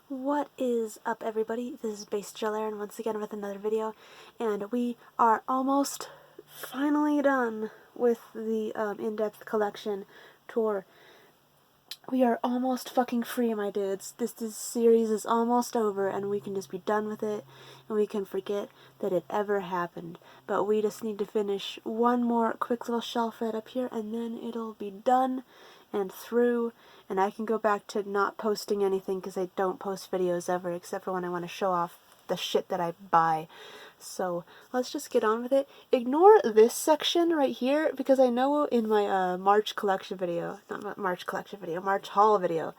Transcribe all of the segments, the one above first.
What is up, everybody? This is Base Aaron once again with another video, and we are almost finally done with the in-depth collection tour. We are almost fucking free, my dudes. This series is almost over, and we can just be done with it, and we can forget that it ever happened. But we just need to finish one more quick little shelf right up here, and then it'll be done and through, and I can go back to not posting anything because I don't post videos ever except for when I want to show off the shit that I buy. So let's just get on with it. Ignore this section right here because I know in my March collection video, not March collection video, March haul video,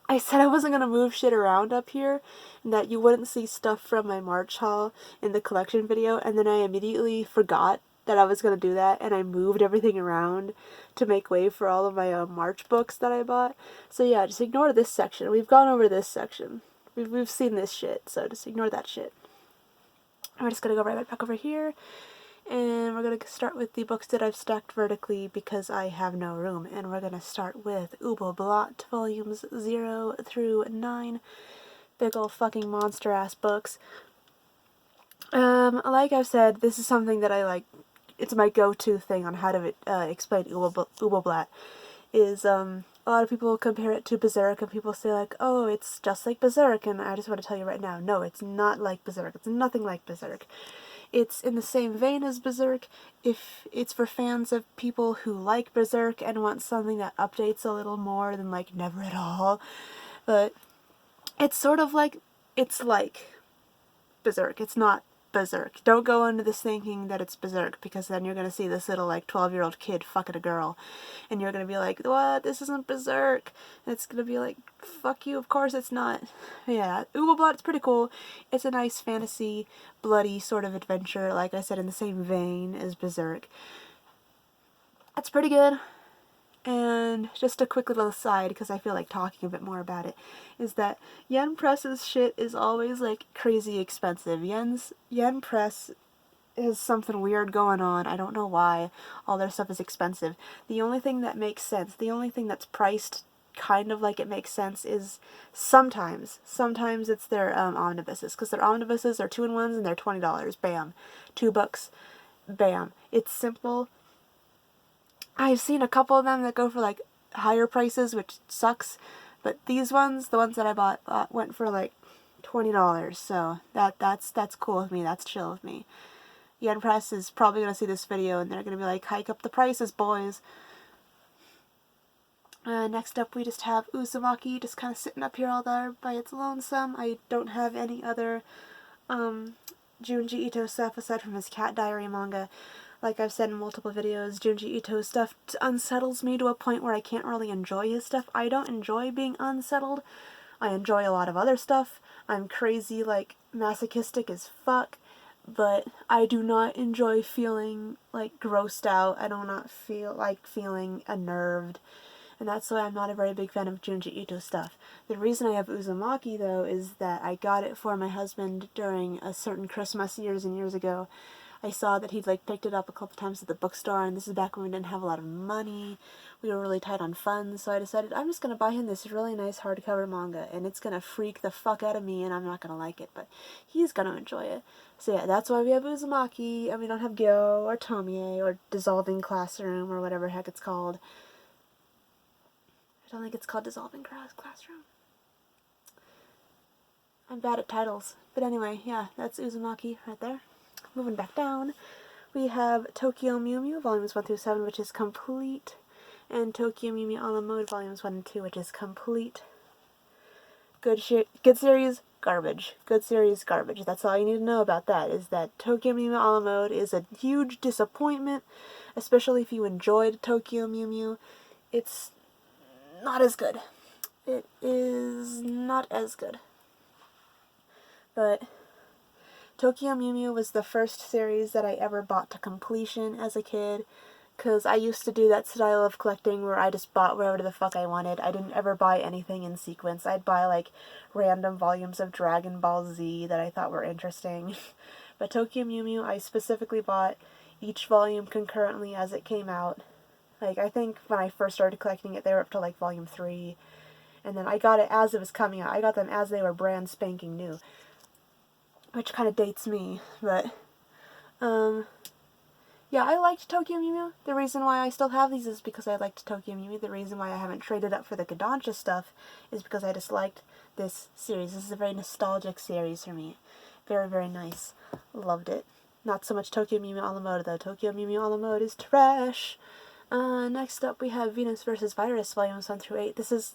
I said I wasn't going to move shit around up here and that you wouldn't see stuff from my March haul in the collection video, and then I immediately forgot that I was going to do that, and I moved everything around to make way for all of my March books that I bought. So yeah, just ignore this section. We've gone over this section. We've seen this shit, so just ignore that shit. We're just going to go right back over here, and we're going to start with the books that I've stacked vertically because I have no room. And we're going to start with Blatt, volumes 0 through 9. Big ol' fucking monster-ass books. Like I've said, this is something that I like. It's my go-to thing on how to explain Blatt. Is, a lot of people compare it to Berserk, and people say, like, oh, it's just like Berserk, and I just want to tell you right now, no, it's not like Berserk. It's nothing like Berserk. It's in the same vein as Berserk. If it's for fans of people who like Berserk and want something that updates a little more than, like, never at all. But it's sort of like, it's like Berserk. It's not Berserk. Don't go into this thinking that it's Berserk, because then you're going to see this little, like, 12-year-old kid fucking a girl, and you're going to be like, what? This isn't Berserk. And it's going to be like, fuck you, of course it's not. Yeah, Blatt, it's pretty cool. It's a nice fantasy, bloody sort of adventure, like I said, in the same vein as Berserk. It's pretty good. And just a quick little aside, because I feel like talking a bit more about it, is that Yen Press's shit is always, like, crazy expensive. Yen Press has something weird going on. I don't know why. All their stuff is expensive. The only thing that makes sense, the only thing that's priced kind of like it makes sense is sometimes it's their omnibuses, because their omnibuses are 2-in-1s and they're $20. Bam. $2. Bam. It's simple. I've seen a couple of them that go for, like, higher prices, which sucks, but these ones, the ones that I bought, went for, like, $20, so that's cool with me, that's chill with me. Yen Press is probably going to see this video, and they're going to be like, hike up the prices, boys. Next up, we just have Uzumaki, just kind of sitting up here all there by its lonesome. I don't have any other Junji Ito stuff aside from his Cat Diary manga. Like I've said in multiple videos, Junji Ito's stuff unsettles me to a point where I can't really enjoy his stuff. I don't enjoy being unsettled. I enjoy a lot of other stuff. I'm crazy, like, masochistic as fuck, but I do not enjoy feeling, like, grossed out. I do not feel like feeling unnerved, and that's why I'm not a very big fan of Junji Ito stuff. The reason I have Uzumaki, though, is that I got it for my husband during a certain Christmas years and years ago. I saw that he'd, like, picked it up a couple times at the bookstore, and this is back when we didn't have a lot of money. We were really tight on funds, so I decided I'm just going to buy him this really nice hardcover manga, and it's going to freak the fuck out of me, and I'm not going to like it, but he's going to enjoy it. So yeah, that's why we have Uzumaki, and we don't have Gyo, or Tomie, or Dissolving Classroom, or whatever the heck it's called. I don't think it's called Dissolving Classroom. I'm bad at titles. But anyway, yeah, that's Uzumaki right there. Moving back down, we have Tokyo Mew Mew, volumes 1 through 7, which is complete, and Tokyo Mew Mew on the Mode, volumes 1 and 2, which is complete. Good series, garbage. Good series, garbage. That's all you need to know about that, is that Tokyo Mew Mew a la Mode is a huge disappointment, especially if you enjoyed Tokyo Mew Mew. It's not as good. It is not as good. But Tokyo Mew Mew was the first series that I ever bought to completion as a kid, because I used to do that style of collecting where I just bought whatever the fuck I wanted. I didn't ever buy anything in sequence. I'd buy, like, random volumes of Dragon Ball Z that I thought were interesting. But Tokyo Mew Mew, I specifically bought each volume concurrently as it came out. Like, I think when I first started collecting it, they were up to, like, volume 3. And then I got it as it was coming out. I got them as they were brand spanking new. Which kind of dates me, but, yeah, I liked Tokyo Mew Mew. The reason why I still have these is because I liked Tokyo Mew Mew. The reason why I haven't traded up for the Kodansha stuff is because I just liked this series. This is a very nostalgic series for me. Very, very nice. Loved it. Not so much Tokyo Mew Mew a la mode, though. Tokyo Mew Mew a la mode is trash. Next up we have Venus vs. Virus, volumes 1 through 8. This is,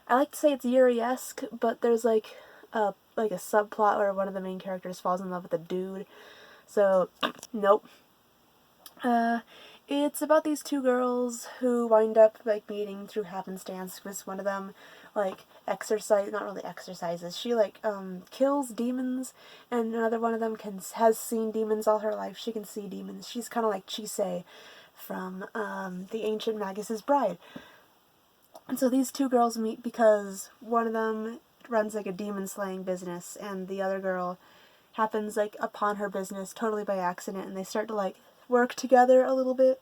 I like to say it's Yuri-esque, but there's like a subplot where one of the main characters falls in love with a dude. So, nope. It's about these two girls who wind up, like, meeting through happenstance, because one of them, like, not really exercises, she, like, kills demons, and another one of them has seen demons all her life. She can see demons. She's kind of like Chisei from, The Ancient Magus's Bride. And so these two girls meet because one of them runs, like, a demon-slaying business, and the other girl happens, like, upon her business totally by accident, and they start to, like, work together a little bit,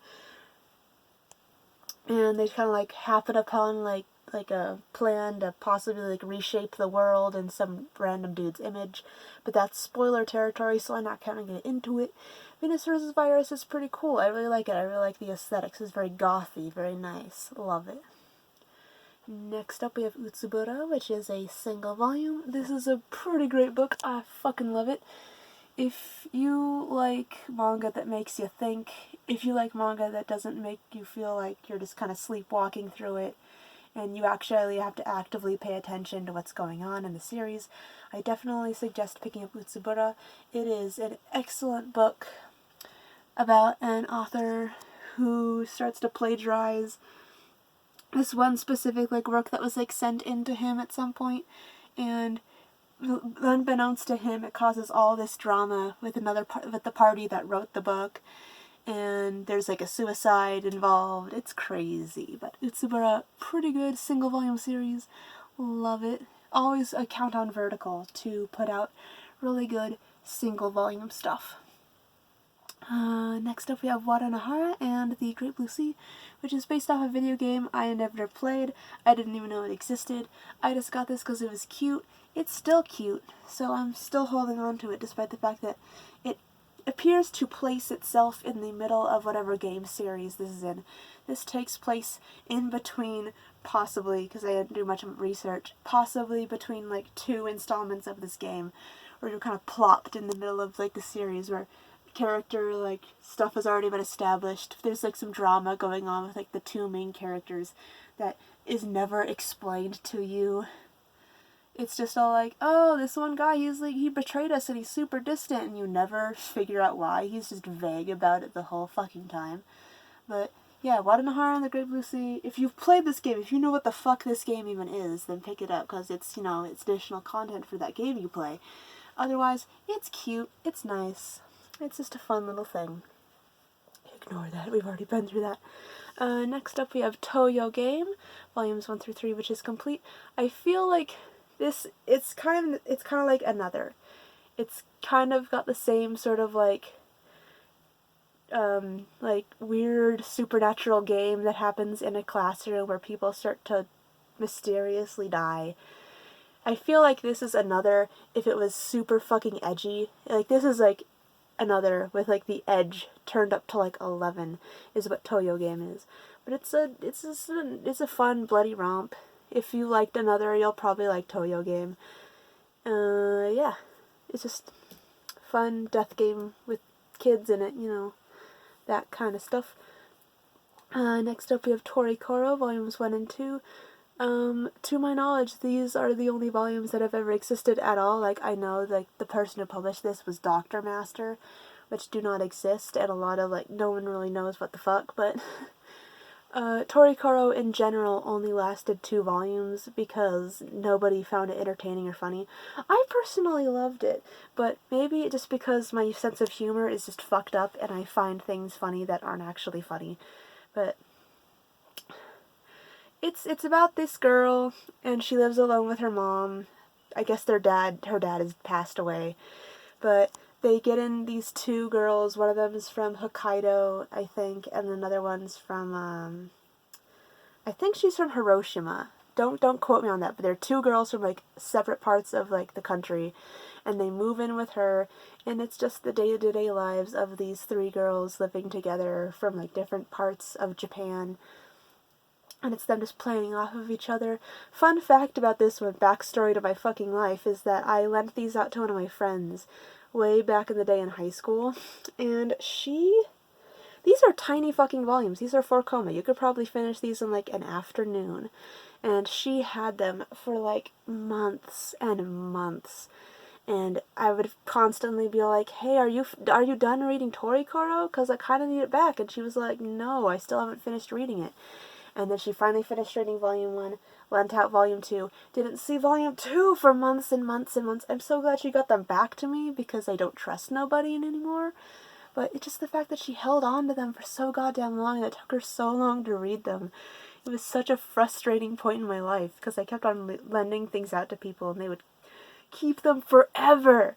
and they kind of like happen upon like a plan to possibly like reshape the world in some random dude's image, but that's spoiler territory, so I'm not kind of get into it. Venus vs. Virus is pretty cool. I really like it. I really like the aesthetics. It's very gothy, very nice. Love it. Next up we have Utsubura, which is a single volume. This is a pretty great book. I fucking love it. If you like manga that makes you think, if you like manga that doesn't make you feel like you're just kind of sleepwalking through it, and you actually have to actively pay attention to what's going on in the series, I definitely suggest picking up Utsubura. It is an excellent book about an author who starts to plagiarize this one specific like work that was like sent into him at some point, and unbeknownst to him, it causes all this drama with with the party that wrote the book, and there's like a suicide involved. It's crazy, but Utsubura, pretty good single volume series. Love it. Always a count on Vertical to put out really good single volume stuff. Next up we have Waranahara and the Great Blue Sea, which is based off a video game I never played. I didn't even know it existed. I just got this because it was cute. It's still cute, so I'm still holding on to it despite the fact that it appears to place itself in the middle of whatever game series this is in. This takes place in between, possibly, because I didn't do much research, possibly between like 2 installments of this game, where you're kind of plopped in the middle of like the series where character like stuff has already been established. There's like some drama going on with like the 2 main characters that is never explained to you. It's just all like, oh, this one guy, he betrayed us and he's super distant, and you never figure out why. He's just vague about it the whole fucking time. But yeah, Waranahara and the Great Blue Sea, if you've played this game, if you know what the fuck this game even is, then pick it up, because it's, you know, it's additional content for that game you play. Otherwise, it's cute, it's nice, it's just a fun little thing. Ignore that, we've already been through that. Next up we have Toyou Game, volumes 1 through 3, which is complete. I feel like it's kind of like Another. It's kind of got the same sort of like weird supernatural game that happens in a classroom where people start to mysteriously die. I feel like this is Another if it was super fucking edgy. Like, this is like Another with like the edge turned up to like 11 is what Toyou Game is. But it's a fun bloody romp. If you liked Another, you'll probably like Toyou Game. Yeah, it's just fun death game with kids in it, you know, that kind of stuff. Next up we have Torikoro, volumes 1 and 2. To my knowledge, these are the only volumes that have ever existed at all. Like, I know, like, the person who published this was Dr. Master, which do not exist, and a lot of, like, no one really knows what the fuck, but Torikoro in general only lasted 2 volumes because nobody found it entertaining or funny. I personally loved it, but maybe just because my sense of humor is just fucked up and I find things funny that aren't actually funny. But it's about this girl, and she lives alone with her mom. I guess her dad has passed away, but they get in these 2 girls. One of them is from Hokkaido, I think, and another one's from, I think she's from Hiroshima, don't quote me on that, but they're two girls from like separate parts of like the country, and they move in with her, and it's just the day-to-day lives of these three girls living together from like different parts of Japan, and it's them just playing off of each other. Fun fact about this one, backstory to my fucking life, is that I lent these out to one of my friends way back in the day in high school, and these are tiny fucking volumes. These are 4 koma. You could probably finish these in like an afternoon. And she had them for like months and months. And I would constantly be like, hey, are you done reading Torikoro? Because I kind of need it back. And she was like, no, I still haven't finished reading it. And then she finally finished reading Volume 1, lent out Volume 2, didn't see Volume 2 for months and months and months. I'm so glad she got them back to me because I don't trust nobody anymore. But it's just the fact that she held on to them for so goddamn long, and it took her so long to read them. It was such a frustrating point in my life, because I kept on lending things out to people, and they would keep them forever.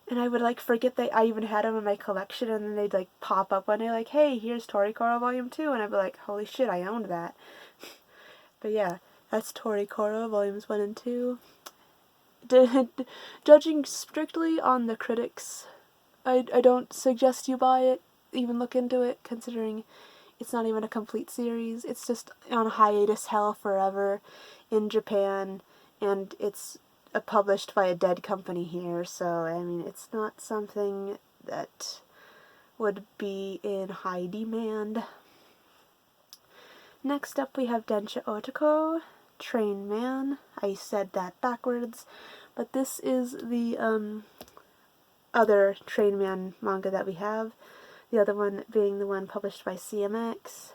And I would, like, forget that I even had them in my collection, and then they'd, like, pop up one day, like, hey, here's Torikoro Volume 2, and I'd be like, holy shit, I owned that. But yeah, that's Torikoro Volumes 1 and 2. Judging strictly on the critics, I don't suggest you buy it, even look into it, considering it's not even a complete series. It's just on hiatus hell forever in Japan, and it's published by a dead company here, so, I mean, it's not something that would be in high demand. Next up we have Densha Otoko, Train Man. I said that backwards, but this is the, other Train Man manga that we have, the other one being the one published by CMX.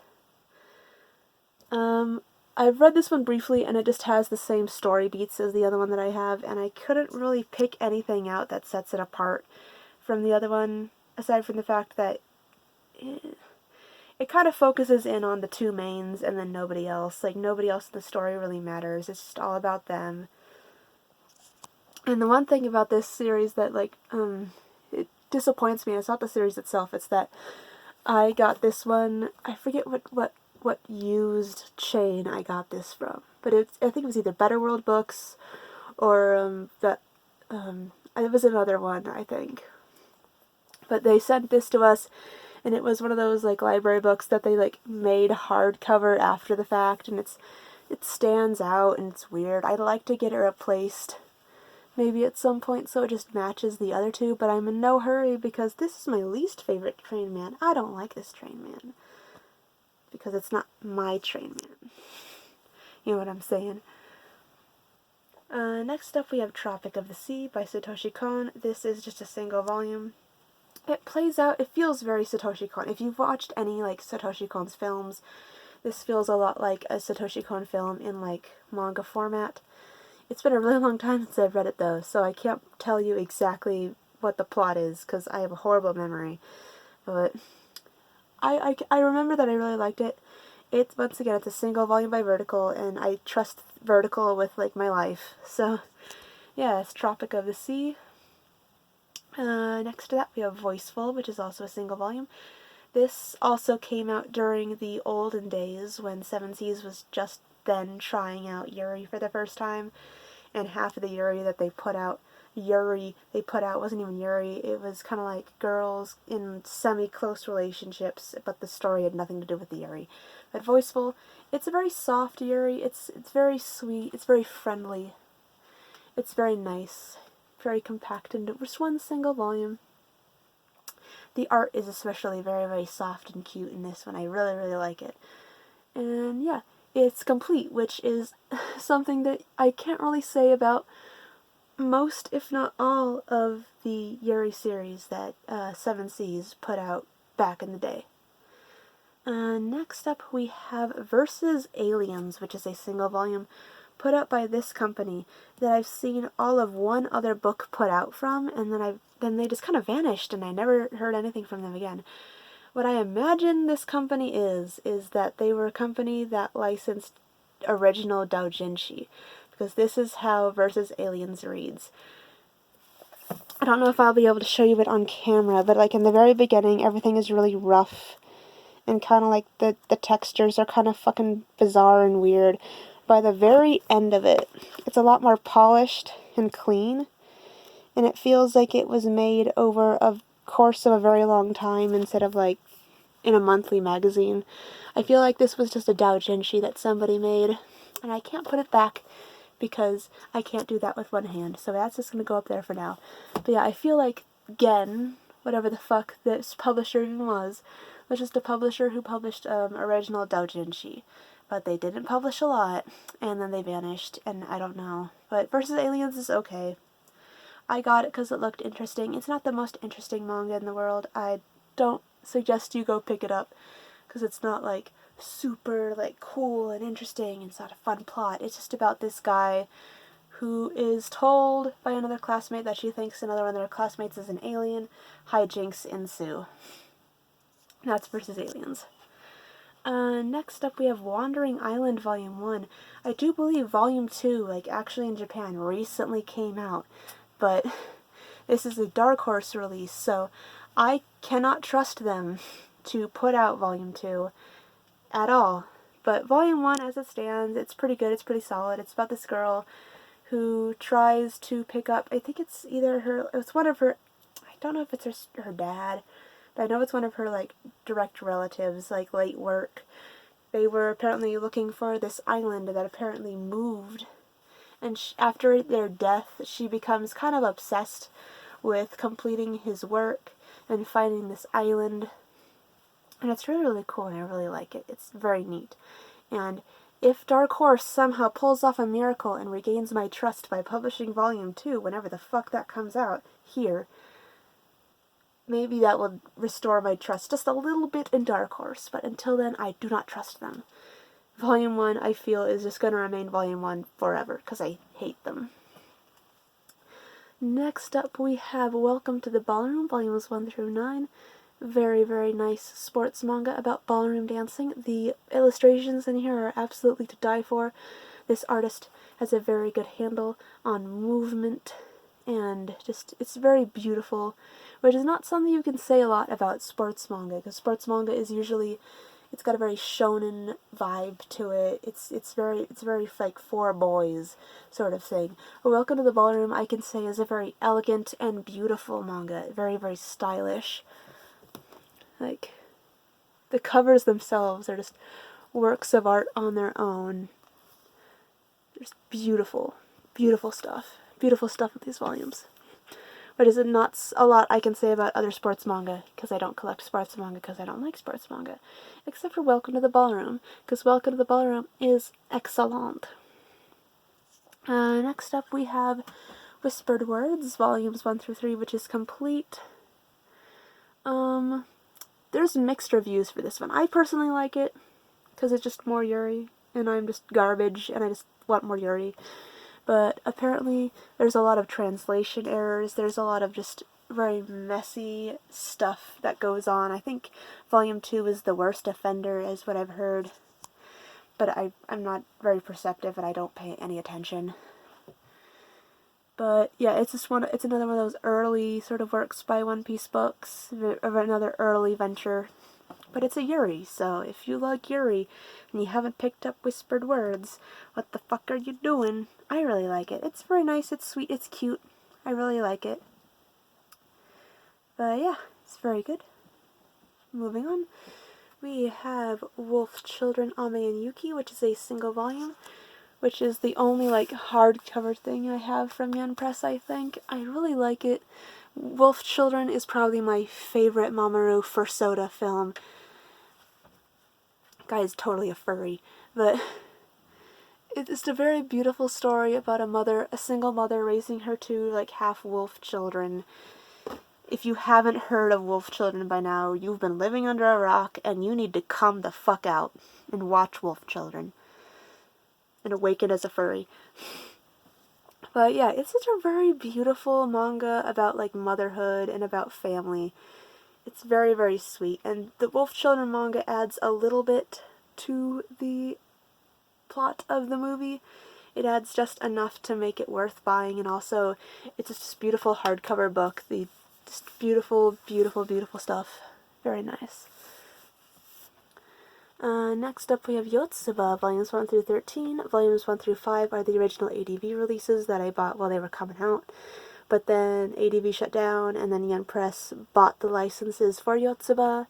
I've read this one briefly, and it just has the same story beats as the other one that I have, and I couldn't really pick anything out that sets it apart from the other one, aside from the fact that it kind of focuses in on the two mains and then nobody else. Like, nobody else in the story really matters. It's just all about them. And the one thing about this series that, like, it disappoints me, it's not the series itself, it's that I got this one, I forget what used chain I got this from, but I think it was either Better World Books, or, it was another one, I think. But they sent this to us, and it was one of those, like, library books that they, like, made hardcover after the fact, and it stands out, and it's weird. I'd like to get it replaced maybe at some point so it just matches the other two, but I'm in no hurry because this is my least favorite Train Man. I don't like this Train Man because it's not my Train Man. You know what I'm saying? Next up we have Tropic of the Sea by Satoshi Kon. This is just a single volume. It plays out, it feels very Satoshi Kon. If you've watched any, like, Satoshi Kon's films, this feels a lot like a Satoshi Kon film in, like, manga format. It's been a really long time since I've read it, though, so I can't tell you exactly what the plot is, because I have a horrible memory. But I remember that I really liked it. It's, once again, it's a single volume by Vertical, and I trust Vertical with, like, my life. So, yeah, it's Tropic of the Sea. Next to that, we have Voiceful, which is also a single volume. This also came out during the olden days when Seven Seas was just then trying out Yuri for the first time, and half of the Yuri that they put out wasn't even Yuri. It was kind of like girls in semi-close relationships, but the story had nothing to do with the Yuri. But Voiceful, it's a very soft Yuri. It's very sweet. It's very friendly. It's very nice. Very compact into just one single volume. The art is especially very, very soft and cute in this one. I really, really like it. And yeah, it's complete, which is something that I can't really say about most, if not all, of the Yuri series that Seven Seas put out back in the day. Next up we have Versus Aliens, which is a single volume put out by this company that I've seen all of one other book put out from, and then they just kind of vanished, and I never heard anything from them again. What I imagine this company is that they were a company that licensed original doujinshi, because this is how Versus Aliens reads. I don't know if I'll be able to show you it on camera, but like in the very beginning, everything is really rough, and kind of like the textures are kind of fucking bizarre and weird. by the very end of it, it's a lot more polished and clean, and it feels like it was made over a course of a very long time instead of like in a monthly magazine. I feel like this was just a doujinshi that somebody made, and I can't put it back because I can't do that with one hand, so that's just going to go up there for now. But yeah, I feel like Gen, whatever the fuck this publisher even was just a publisher who published original doujinshi. But they didn't publish a lot, and then they vanished, and I don't know. But Versus Aliens is okay. I got it because it looked interesting. It's not the most interesting manga in the world. I don't suggest you go pick it up, because it's not, like, super, like, cool and interesting, and it's not a fun plot. It's just about this guy who is told by another classmate that she thinks another one of their classmates is an alien. Hijinks ensue. That's Versus Aliens. Next up we have Wandering Island Volume 1. I do believe Volume 2, like, actually in Japan recently came out, but this is a Dark Horse release, so I cannot trust them to put out Volume 2 at all. But Volume 1, as it stands, it's pretty good, it's pretty solid. It's about this girl who tries to pick up, I think it's either her, it's one of her, I don't know if it's her dad, but I know it's one of her, like, direct relatives, like, late work. They were apparently looking for this island that apparently moved. And after their death, she becomes kind of obsessed with completing his work and finding this island. And it's really, really cool, and I really like it. It's very neat. And if Dark Horse somehow pulls off a miracle and regains my trust by publishing Volume 2, whenever the fuck that comes out, here, maybe that will restore my trust just a little bit in Dark Horse, but until then, I do not trust them. Volume 1, I feel, is just going to remain Volume 1 forever, because I hate them. Next up, we have Welcome to the Ballroom, Volumes 1 through 9. Very, very nice sports manga about ballroom dancing. The illustrations in here are absolutely to die for. This artist has a very good handle on movement, and just, it's very beautiful, which is not something you can say a lot about sports manga, because sports manga is usually, it's got a very shonen vibe to it. It's very like for boys sort of thing. But Welcome to the Ballroom, I can say, is a very elegant and beautiful manga. Very, very stylish. Like, the covers themselves are just works of art on their own. Just beautiful, beautiful stuff. Beautiful stuff with these volumes. But is it not a lot I can say about other sports manga, because I don't collect sports manga, because I don't like sports manga. Except for Welcome to the Ballroom, because Welcome to the Ballroom is excellent. Next up we have Whispered Words, Volumes 1 through 3, which is complete. There's mixed reviews for this one. I personally like it, because it's just more Yuri, and I'm just garbage, and I just want more Yuri. But apparently there's a lot of translation errors, there's a lot of just very messy stuff that goes on. I think Volume 2 is the worst offender, is what I've heard. But I'm not very perceptive, and I don't pay any attention. But yeah, it's another one of those early sort of works by One Piece books, of another early venture. But it's a Yuri, so if you like Yuri and you haven't picked up Whispered Words, what the fuck are you doing? I really like it. It's very nice, it's sweet, it's cute. I really like it. But yeah, it's very good. Moving on, we have Wolf Children Ame and Yuki, which is a single volume, which is the only, like, hardcover thing I have from Yen Press, I think. I really like it. Wolf Children is probably my favorite Mamoru Furusoda film. Guy is totally a furry, but it's a very beautiful story about a single mother raising her two, like, half-wolf children. If you haven't heard of Wolf Children by now, you've been living under a rock, and you need to come the fuck out and watch Wolf Children and awaken as a furry. But yeah, it's such a very beautiful manga about, like, motherhood and about family. It's very, very sweet, and the Wolf Children manga adds a little bit to the plot of the movie. It adds just enough to make it worth buying, and also it's just this beautiful hardcover book. Just beautiful, beautiful, beautiful stuff. Very nice. Next up we have Yotsuba, volumes 1 through 13. Volumes 1 through 5 are the original ADV releases that I bought while they were coming out. But then ADV shut down, and then Yen Press bought the licenses for Yotsuba,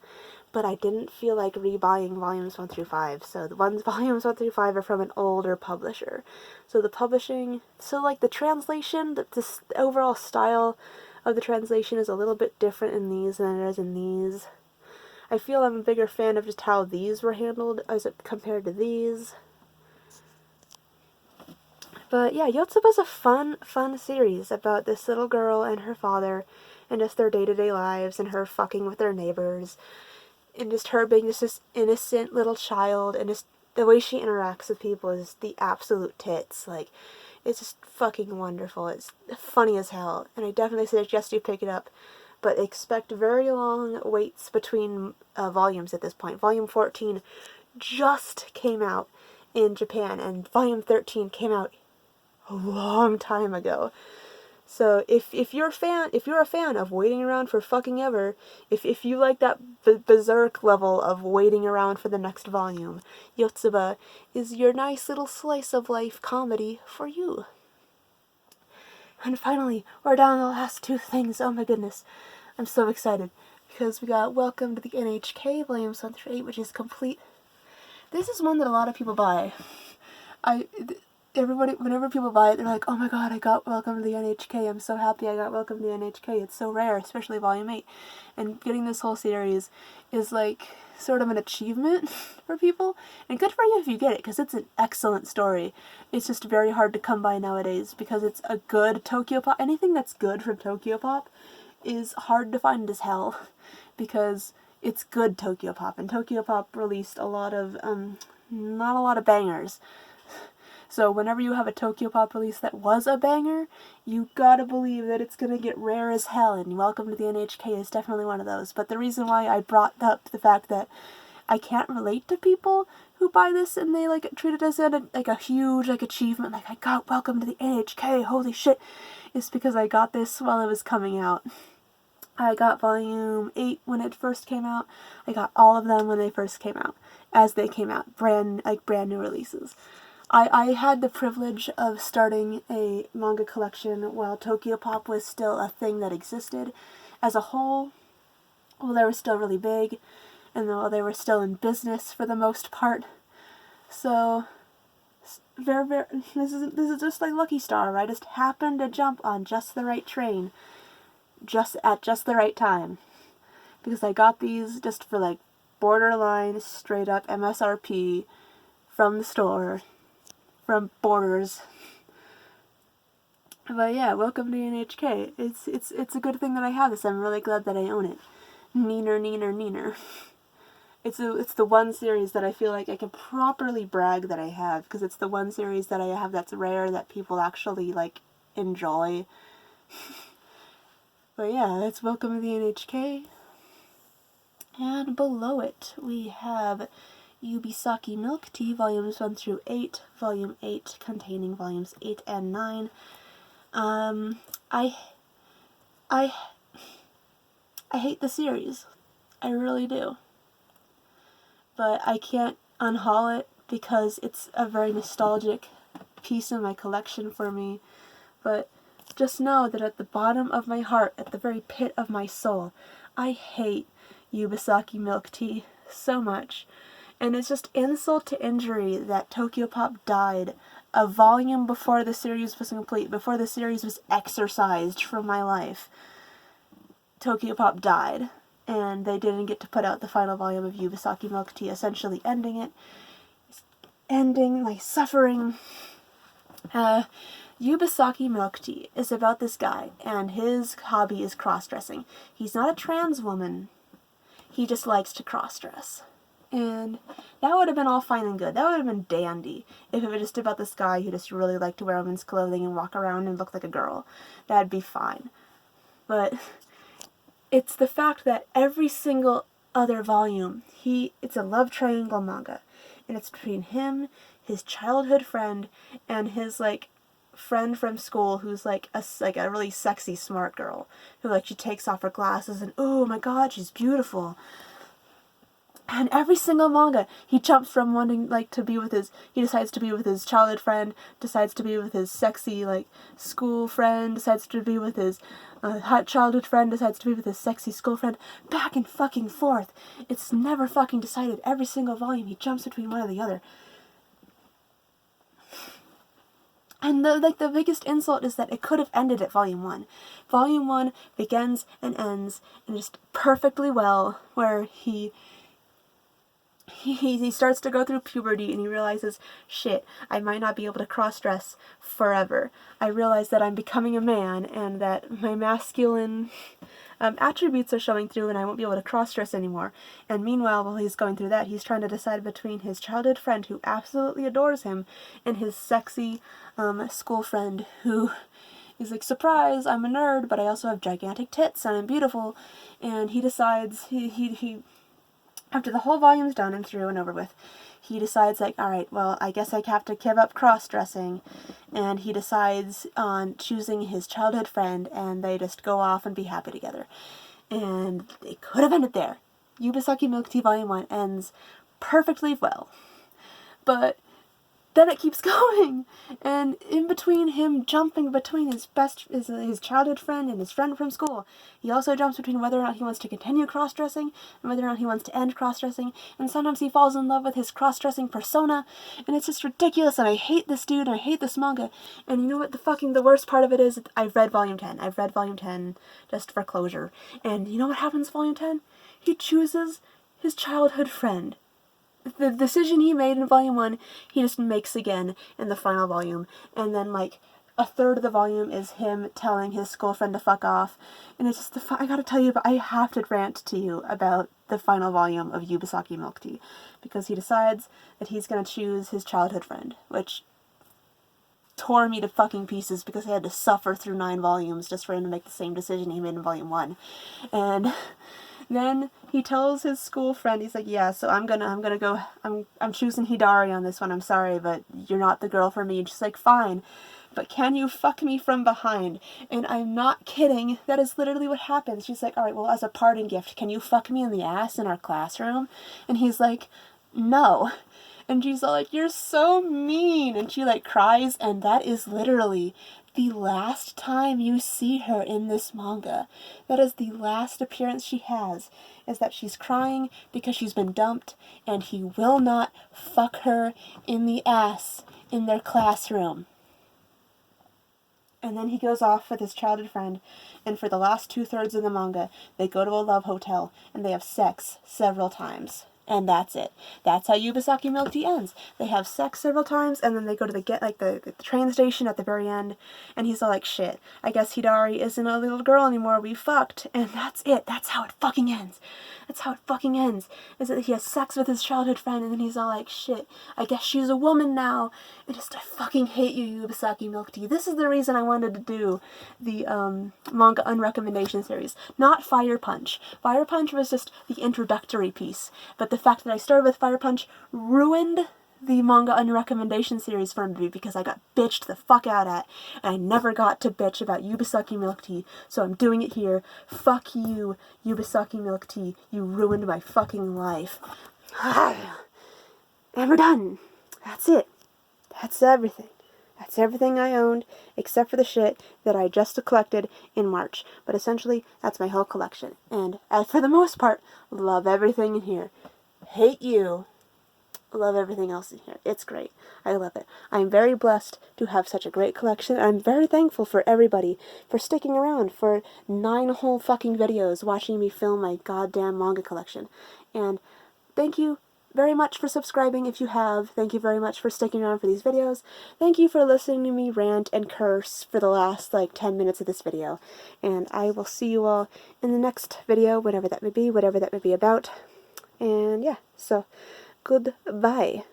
but I didn't feel like rebuying volumes 1 through 5, so volumes 1 through 5 are from an older publisher. So the publishing, like the translation, the overall style of the translation is a little bit different in these than it is in these. I feel I'm a bigger fan of just how these were handled as compared to these. But yeah, Yotsuba's a fun series about this little girl and her father and just their day-to-day lives and her fucking with their neighbors and just her being just this innocent little child, and just the way she interacts with people is the absolute tits. Like, it's just fucking wonderful. It's funny as hell, and I definitely suggest you pick it up. But expect very long waits between volumes at this point. Volume 14 just came out in Japan, and Volume 13 came out a long time ago. So if you're a fan of waiting around for fucking ever, if you like that berserk level of waiting around for the next volume, Yotsuba is your nice little slice of life comedy for you. And finally, we're down to the last two things. Oh my goodness. I'm so excited, because we got Welcome to the NHK, volumes 1 through 8, which is complete. This is one that a lot of people buy. Whenever people buy it, they're like, oh my god, I got Welcome to the NHK, I'm so happy I got Welcome to the NHK, it's so rare, especially volume 8. And getting this whole series is like sort of an achievement for people, and good for you if you get it, because it's an excellent story. It's just very hard to come by nowadays, because it's a good Tokyopop. Anything that's good from Tokyopop is hard to find as hell, because it's good Tokyopop, and Tokyopop released a lot of, not a lot of bangers. So whenever you have a Tokyopop release that was a banger, you gotta believe that it's gonna get rare as hell, and Welcome to the NHK is definitely one of those. But the reason why I brought up the fact that I can't relate to people who buy this and they treat it as a huge achievement, like I got Welcome to the NHK, holy shit, is because I got this while it was coming out. I got volume 8 when it first came out. I got all of them when they first came out, as they came out, brand new releases. I had the privilege of starting a manga collection while Tokyopop was still a thing that existed as a whole. Well, they were still really big, and they were still in business for the most part. So, this is just like Lucky Star. I just happened to jump on just the right train, at just the right time, because I got these just for borderline straight up MSRP from the store. From Borders. But yeah, Welcome to NHK. It's a good thing that I have this. I'm really glad that I own it. Neener. It's the one series that I feel like I can properly brag that I have, because it's the one series that I have that's rare, that people actually enjoy. But yeah, that's Welcome to the NHK. And below it we have Yubisaki Milk Tea, volumes 1 through 8, volume 8 containing volumes 8 and 9. I hate the series. I really do. But I can't unhaul it because it's a very nostalgic piece in my collection for me. But just know that at the bottom of my heart, at the very pit of my soul, I hate Yubisaki Milk Tea so much. And it's just insult to injury that Tokyopop died a volume before the series was complete, before the series was exorcised from my life. Tokyopop died, and they didn't get to put out the final volume of Yubisaki Milk Tea, essentially ending it. Ending my suffering. Yubisaki Milk Tea is about this guy, and his hobby is cross-dressing. He's not a trans woman. He just likes to cross-dress. And that would have been all fine and good. That would have been dandy if it was just about this guy who just really liked to wear women's clothing and walk around and look like a girl. That'd be fine. But it's the fact that every single other volume, it's a love triangle manga. And it's between him, his childhood friend, and his, friend from school who's, a really sexy, smart girl. Who, she takes off her glasses and, oh my god, she's beautiful. And every single manga, he jumps from wanting, like, to be with his, he decides to be with his childhood friend, decides to be with his sexy, like, school friend, decides to be with his hot childhood friend, decides to be with his sexy school friend, back and fucking forth. It's never fucking decided. Every single volume, he jumps between one or the other. And the biggest insult is that it could have ended at Volume 1. Volume 1 begins and ends and just perfectly well, where he starts to go through puberty and he realizes, shit, I might not be able to cross-dress forever. I realize that I'm becoming a man and that my masculine attributes are showing through and I won't be able to cross-dress anymore. And meanwhile, while he's going through that, he's trying to decide between his childhood friend who absolutely adores him and his sexy school friend who is like, surprise, I'm a nerd, but I also have gigantic tits and I'm beautiful. And he decides, he after the whole volume's done and through and over with, he decides, like, alright, well, I guess I have to give up cross-dressing, and he decides on choosing his childhood friend, and they just go off and be happy together. And it could have ended there. Yubisaki Milk Tea Volume 1 ends perfectly well. But then it keeps going, and in between him jumping between his childhood friend and his friend from school, he also jumps between whether or not he wants to continue cross-dressing and whether or not he wants to end cross-dressing, and sometimes he falls in love with his cross-dressing persona, and it's just ridiculous, and I hate this dude, and I hate this manga, and you know what the worst part of it is? I've read Volume 10. I've read Volume 10 just for closure, and you know what happens in Volume 10? He chooses his childhood friend. The decision he made in Volume 1, he just makes again in the final volume. And then, like, a third of the volume is him telling his school friend to fuck off. And it's just, I gotta tell you, but I have to rant to you about the final volume of Yubisaki Milk Tea. Because he decides that he's gonna choose his childhood friend, which tore me to fucking pieces because I had to suffer through 9 volumes just for him to make the same decision he made in Volume 1. And then he tells his school friend, he's like, yeah, so I'm choosing Hidari on this one, I'm sorry, but you're not the girl for me. And she's like, fine, but can you fuck me from behind? And I'm not kidding, that is literally what happens. She's like, alright, well, as a parting gift, can you fuck me in the ass in our classroom? And he's like, no. And she's all like, you're so mean. And she, like, cries, and that is literally the last time you see her in this manga. That is the last appearance she has, is that she's crying because she's been dumped, and he will not fuck her in the ass in their classroom. And then he goes off with his childhood friend, and for the last 2/3 of the manga, they go to a love hotel, and they have sex several times. And that's it. That's how Yubisaki Milk Tea ends. They have sex several times, and then they go to the train station at the very end, and he's all like, shit, I guess Hidari isn't a little girl anymore, we fucked. And that's it. That's how it fucking ends. That's how it fucking ends. Is that he has sex with his childhood friend, and then he's all like, shit, I guess she's a woman now. And just, I fucking hate you, Yubisaki Milk Tea. This is the reason I wanted to do the manga unrecommendation series. Not Fire Punch. Fire Punch was just the introductory piece, but the fact that I started with Fire Punch ruined the manga unrecommendation series for me because I got bitched the fuck out at, and I never got to bitch about Yubisaki Milk Tea, so I'm doing it here. Fuck you, Yubisaki Milk Tea. You ruined my fucking life. And we're done. That's it. That's everything. That's everything I owned, except for the shit that I just collected in March. But essentially, that's my whole collection. And for the most part, love everything in here. Hate you. Love everything else in here. It's great. I love it. I'm very blessed to have such a great collection. I'm very thankful for everybody for sticking around for 9 whole fucking videos watching me film my goddamn manga collection. And thank you very much for subscribing if you have. Thank you very much for sticking around for these videos. Thank you for listening to me rant and curse for the last, 10 minutes of this video. And I will see you all in the next video, whatever that may be about. And yeah, so goodbye.